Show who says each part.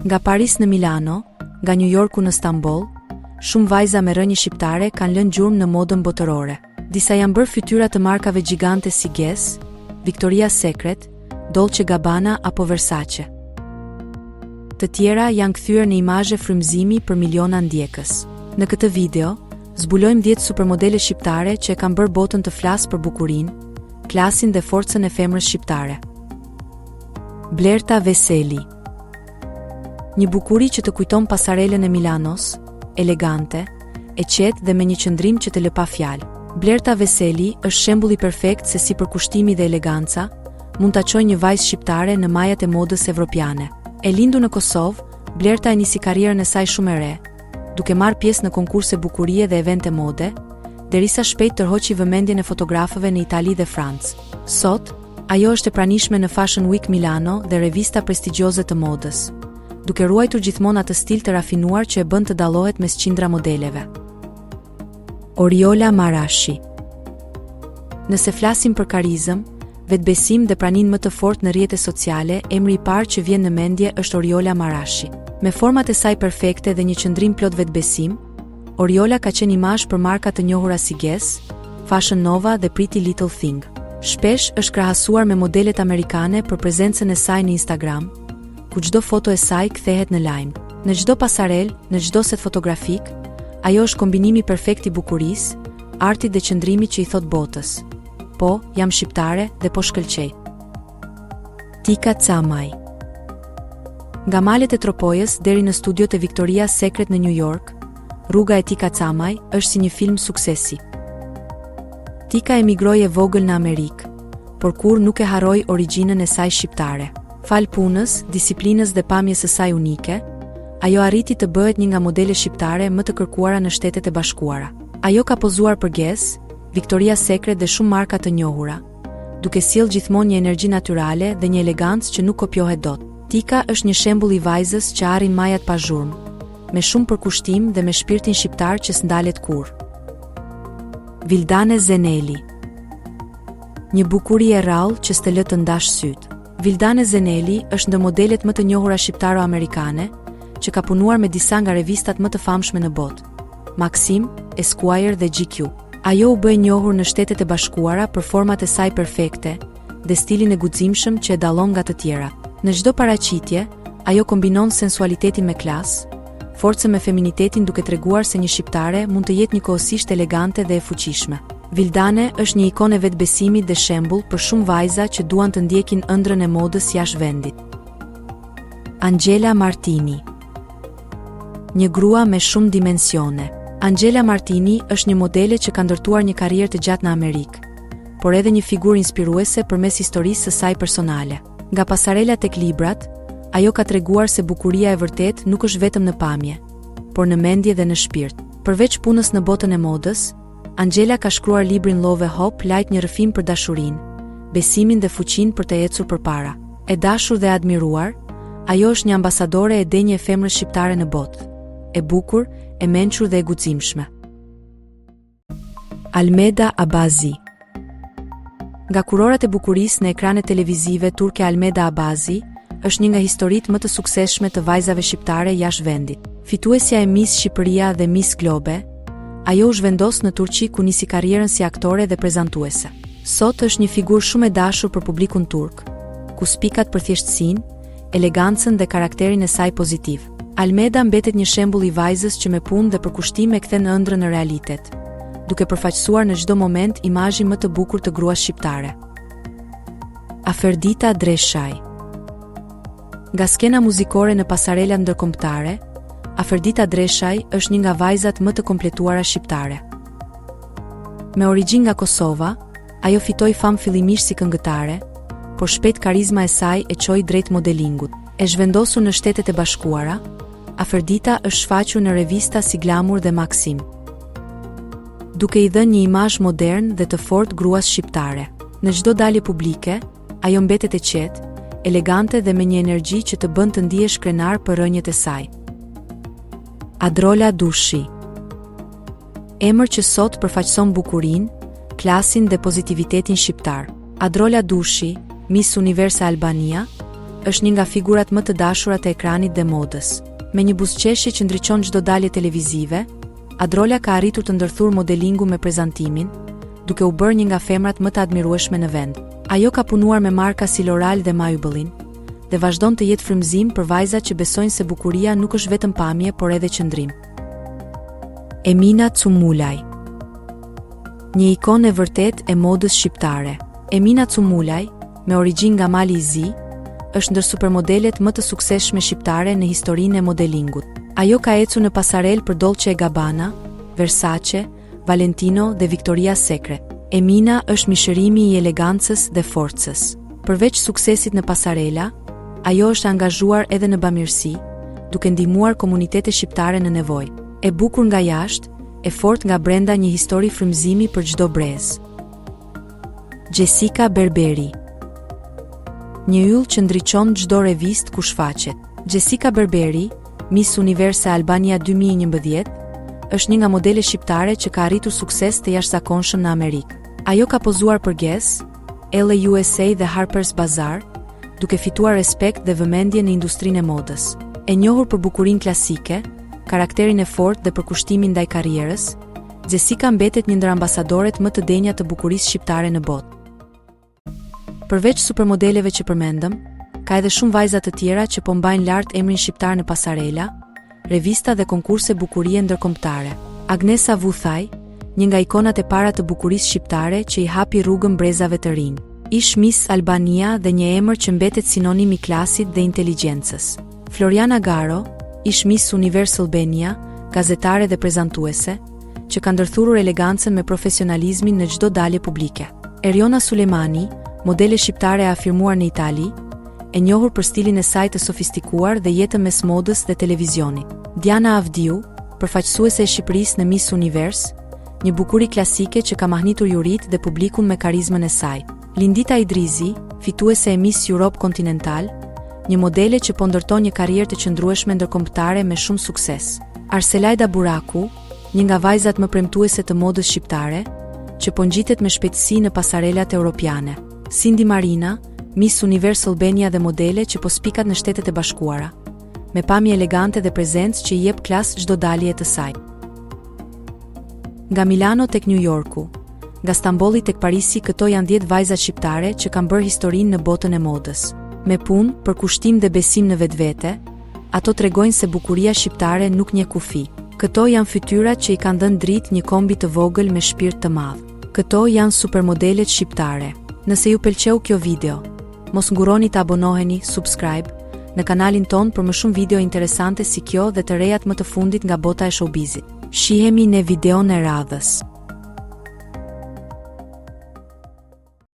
Speaker 1: Nga Paris në Milano, nga New Yorku në Stamboll, shumë vajza me rënje shqiptare kanë lënë gjurmë në modën botërore. Disa janë bërë fytyra të markave gjigante si Guess, Victoria's Secret, Dolce Gabbana apo Versace. Të tjera janë kthyer në imazhe frymëzimi për miliona ndjekës. Në këtë video, zbulojmë 10 supermodele shqiptare që e kanë bërë botën të flasë për bukurinë, klasin dhe forcën e femrës shqiptare. Blerta Veseli. Një bukuri që të kujton pasarelën e Milanos, elegante, e qetë dhe me një qëndrim që të lë pa fjalë. Blerta Veseli është shembulli perfekt se si përkushtimi dhe eleganca mund ta çojë një vajzë shqiptare në majat e modës evropiane. E lindur në Kosovë, Blerta e nisi karrierën e saj shumë e re, duke marrë pjesë në konkurse bukurie dhe evente mode, derisa shpejt tërhoqi vëmendjen e fotografëve në Itali dhe Francë. Sot, ajo është e pranishme në Fashion Week Milano dhe revista prestigjioze të modës, duke ruajtur gjithmonë atë stil të rafinuar që e bën të dallohet mes qindra modeleve. Oriola Marashi. Nëse flasim për karizëm, vetbesim dhe praninë më të fortë në rrjetet sociale, emri i parë që vjen në mendje është Oriola Marashi. Me format e saj perfekte dhe një qëndrim plot vetbesim, Oriola ka qenë imazh për marka të njohura si Guess, Fashion Nova dhe Pretty Little Thing. Shpesh është krahasuar me modelet amerikane për prezencën e saj në Instagram, ku çdo foto e saj kthehet në lajm. Në çdo pasarel, në çdo set fotografik, ajo është kombinimi perfekt i bukurisë, artit dhe qëndrimit që i thot botës: po, jam shqiptare dhe po shkëlqej. Tika Camaj. Nga malet e Tropojës deri në studiot e Victoria's Secret në New York, rruga e Tika Camaj është si një film suksesi. Tika emigroi e vogël në Amerikë, por kur nuk e harroi origjinën e saj shqiptare. Fal punës, disiplinës dhe pamjes së saj unike, ajo arriti të bëhet një nga modelet shqiptare më të kërkuara në Shtetet e Bashkuara. Ajo ka pozuar për Guess, Victoria's Secret dhe shumë marka të njohura, duke sjellë gjithmonë një energji natyrale dhe një elegancë që nuk kopjohet dot. Tika është një shembull i vajzës që arrin majat pa zhurmë, me shumë përkushtim dhe me shpirtin shqiptar që s'ndalet kurrë. Vildane Zeneli. Një bukuri e rrallë që s'të lë të ndash syt. Vildane Zeneli është ndër modelet më të njohura shqiptaro-amerikane, që ka punuar me disa nga revistat më të famshme në botë: Maxim, Esquire dhe GQ. Ajo u bë e njohur në Shtetet e Bashkuara për format e saj perfekte dhe stilin e guximshëm që e dallon nga të tjerat. Në çdo paraqitje, ajo kombinon sensualitetin me klasë, forcën me feminitetin, duke treguar se një shqiptare mund të jetë njëkohësisht elegante dhe e fuqishme. Vildane është një ikonë e vetbesimit dhe shembull për shumë vajza që duan të ndjekin ëndrrën e modës jashtë vendit. Angela Martini. Një grua me shumë dimensione. Angela Martini është një modele që ka ndërtuar një karrierë të gjatë në Amerikë, por edhe një figurë inspiruese përmes historisë së saj personale. Nga pasarela tek librat, ajo ka treguar se bukuria e vërtet nuk është vetëm në pamje, por në mendje dhe në shpirt. Përveç punës në botën e modës, Angela ka shkruar librin Love Hope Light, një rrëfim për dashurinë, besimin dhe fuqinë për të ecur përpara. E dashur dhe admiruar, ajo është një ambasadore e denjë e femrës shqiptare në botë, e bukur, e mençur dhe e guximshme. Almeda Abazi. Nga kurorat e bukurisë në ekranet televizive turke, Almeda Abazi është një nga historitë më të suksesshme të vajzave shqiptare jashtë vendit. Fituesja e Miss Shqipëria dhe Miss Globe, ajo u zhvendos në Turqi ku nisi karrierën si aktore dhe prezantuese. Sot është një figurë shumë e dashur për publikun turk, ku spikat për thjeshtësinë, elegancën dhe karakterin e saj pozitiv. Almeda mbetet një shembull i vajzës që me punë dhe përkushtim e kthen ëndrrën në realitet, duke përfaqësuar në çdo moment imazhin më të bukur të gruas shqiptare. Aferdita Dreshaj. Nga skena muzikore në pasarelat ndërkombëtare, Aferdita Dreshaj është një nga vajzat më të kompletuara shqiptare. Me origjinë nga Kosova, ajo fitoi famë fillimisht si këngëtare, por shpejt karizma e saj e çoi drejt modelingut. E zhvendosur në Shtetet e Bashkuara, Aferdita është shfaqur në revista si Glamour dhe Maxim, duke i dhënë një imazh modern dhe të fortë gruas shqiptare. Në çdo dalje publike, ajo mbetet e qetë, elegante dhe me një energji që të bën të ndihesh krenar për rënjet e saj. Adrola Dushi. Emër që sot përfaqëson bukurinë, klasin dhe pozitivitetin shqiptar. Adrola Dushi, Miss Universa Albania, është një nga figurat më të dashurat e ekranit dhe modës. Me një buzëqeshje që ndriçon çdo dalje televizive, Adrola ka arritur të ndërthurë modelingu me prezantimin, duke u bërë një nga femrat më të admirueshme në vend. Ajo ka punuar me marka si L'Oreal dhe Maybelline dhe vazhdon të jetë frymëzim për vajzat që besojnë se bukuria nuk është vetëm pamje, por edhe qëndrim. Emina Cumulaj, një ikonë e vërtet e modës shqiptare. Emina Cumulaj, me origjinë nga Mali i Zi, është ndër supermodelet më të suksesshme shqiptare në historinë e modelingut. Ajo ka ecur në pasarel për Dolce & Gabbana, Versace, Valentino dhe Victoria's Secret. Emina është mishërimi i elegancës dhe forcës. Përveç suksesit në pasarela, ajo është angazhuar edhe në bamirësi, duke ndihmuar komunitete shqiptare në nevojë. E bukur nga jashtë, e fortë nga brenda, një histori frymëzimi për çdo brez. Jessica Berberi, një yll që ndriçon çdo revistë ku shfaqet. Jessica Berberi, Miss Universe Albania 2011, është një nga modele shqiptare që ka arritur sukses të jashtëzakonshëm në Amerikë. Ajo ka pozuar për Guess, Elle USA dhe Harper's Bazaar, duke fituar respekt dhe vëmendje në industrinë e modës. E njohur për bukurinë klasike, karakterin e fortë dhe përkushtimin ndaj karrierës, Jessica mbetet një ndër ambasadoret më të denja të bukurisë shqiptare në botë. Përveç supermodeleve që përmendëm, ka edhe shumë vajza të tjera që po mbajnë lart emrin shqiptar në pasarela, revista dhe konkurse bukurie ndërkombëtare. Agnesa Vuthaj, një nga ikonat e para të bukurisë shqiptare që i hapi rrugën brezave të rinj. Ish Miss Albania dhe një emër që mbetet sinonim i klasit dhe inteligjencës. Floriana Garo, ish Miss Universe Albania, gazetare dhe prezantuese, që ka ndërthurur elegancën me profesionalizmin në çdo dalje publike. Eriona Sulemani, modele shqiptare e afirmuar në Itali, e njohur për stilin e saj të sofistikuar dhe jetën mes modës dhe televizionit. Diana Avdiu, përfaqësuese e Shqipërisë në Miss Universe, një bukuri klasike që ka mahnitur jurit dhe publikun me karizmën e saj. Lindita Idrizi, fituese e Miss Europe Continental, një modele që po ndërton një karrierë të qëndrueshme ndërkombëtare me shumë sukses. Arselajda Buraku, një nga vajzat më premtuese të modës shqiptare, që po ngjitet me shpejtësi në pasarelat europiane. Cindy Marina, Miss Universe Albania dhe modele që po spikat në Shtetet e Bashkuara, me pamje elegante dhe prezencë që i jep klas çdo dalje të saj. Nga Milano tek New Yorku, nga Stambolli tek Parisi, këto janë 10 vajzat shqiptare që kanë bërë historinë në botën e modës. Me punë, përkushtim dhe besim në vetvete, ato tregojnë se bukuria shqiptare nuk njeh kufi. Këto janë fytyrat që i kanë dhënë dritë një kombi të vogël me shpirt të madh. Këto janë supermodelet shqiptare. Nëse ju pëlqeu kjo video, mos nguroni të abonoheni, subscribe në kanalin ton për më shumë video interesante si kjo dhe të rejat më të fundit nga bota e showbizit. Shihemi në videon e radhës.